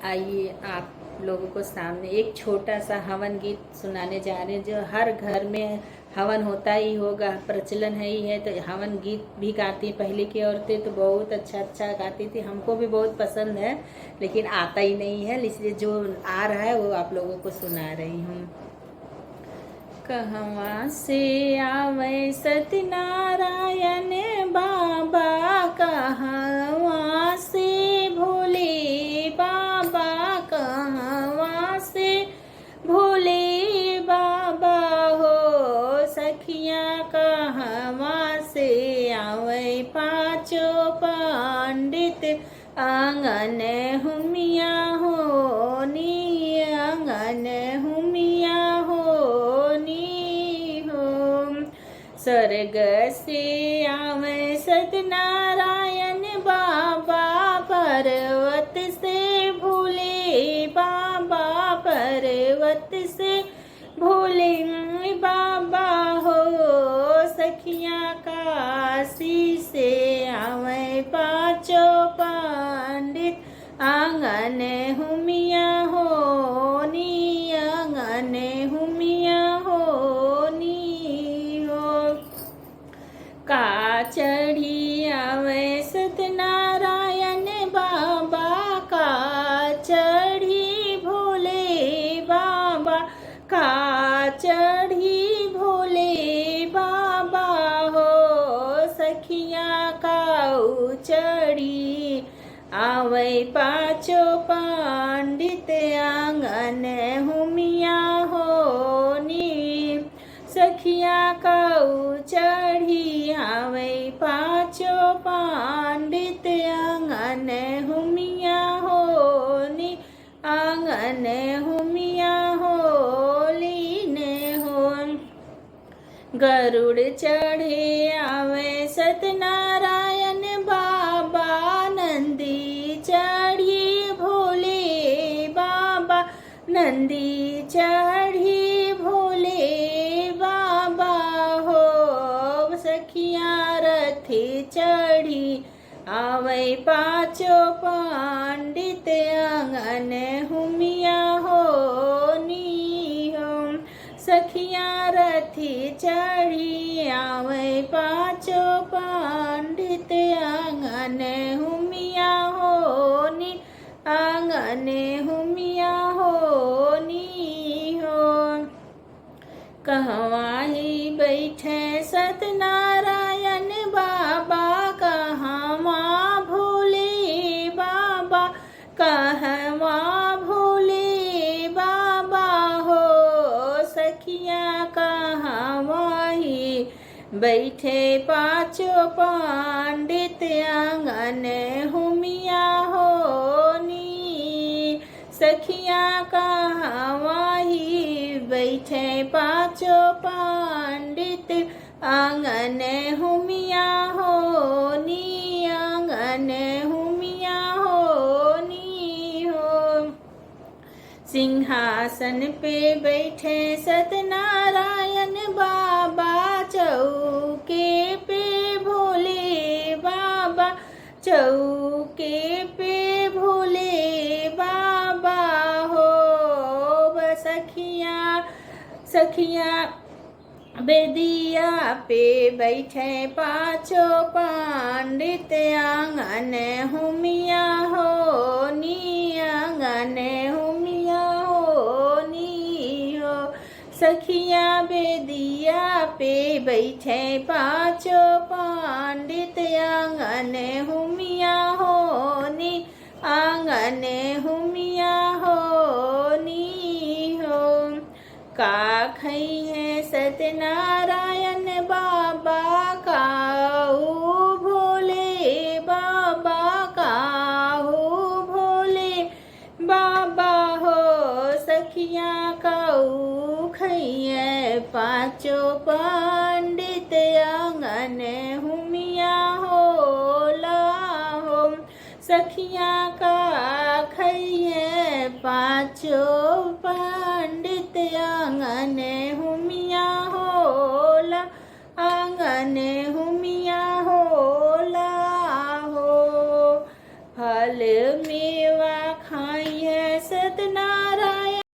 आइए आप लोगों को सामने एक छोटा सा हवन गीत सुनाने जा रहे हैं। जो हर घर में हवन होता ही होगा, प्रचलन है ही है। तो हवन गीत भी गाती, पहले की औरतें तो बहुत अच्छा अच्छा गाती थी, हमको भी बहुत पसंद है, लेकिन आता ही नहीं है, इसलिए जो आ रहा है वो आप लोगों को सुना रही हूँ। कहवा से आवे सत्यनारायण बाबा, कहवा से भोले बाबा, कहवा से भोले बाबा हो। सखियाँ कहवा से आवे पाँचों पंडित, आंगन हुमिया हो नी, आंगन हुमिया हो नी हो। स्वर्ग से आवे सत्यनारायण बाबा, पर्वत से भोले बाबा, पर्वत से भोले बाबा हो। सखियाँ काशी से आवे पाँचों पंडित, आंगन हुमिया हो नी, आंगन हुमिया हो नी हो। का चढ़ी आवे सत्यनारायण बाबा, का चढ़ी भोले बाबा, का चढ़ी भोले बाबा हो। सखियाँ काऊ चढ़ी आवे पाँचों पंडित, आंगन हुमिया हो नी। सखियाँ काऊ चढ़ी आवे पाँचों पंडित, आंगन हुमिया हो नी, आंगन हुमिया हो लीने हो। गरुड़ चढ़े आवे सत्यनारायण बाबा, नंदी चढ़ी भोले बाबा, नंदी चढ़ी भोले बाबा हो। सखियाँ रथी चढ़ी आवे पाँचों पंडित, आंगन हुमिया हो नी हो। सखियाँ रथी चढ़ी आवे पाँचों पंडित, आंगन हुमिया हो नी, आंगन हुमिया हो नी हो। कहवा ही बैठे सत्यनारायण बाबा, कहवा भोले बाबा, कहवा भोले बाबा हो। सखियाँ कहवा ही बैठे पाँचों पंडित, आंगन हुमिया हो नी। सखियाँ कहवा ही बैठे पाँचों पंडित, आंगन हुमिया हो नी, आंगन हुमिया हो नी हो। सिंहासन पे बैठे सत्यनारायण बाबा, चौके पे भोले बाबा, चौके पे भोले बाबा हो। सखियाँ बेदिया पे बैठे पाँचों पंडित, आंगन हुमिया हो नी, आंगन हुमिया हो नी हो। सखियाँ बेदिया पे बैठे पाँचों पंडित, आंगन हुमिया हो नी, आंगन हुमिया हो नी हो। का खई है सत्यनारायण बाबा, काऊ भोले बाबा, काऊ भोले बाबा हो। सखियाँ काऊ खइए पाँचों पंडित, आंगन हुमिया हो लाहो। सखियाँ का खइए पाँचों पंडित, आंगन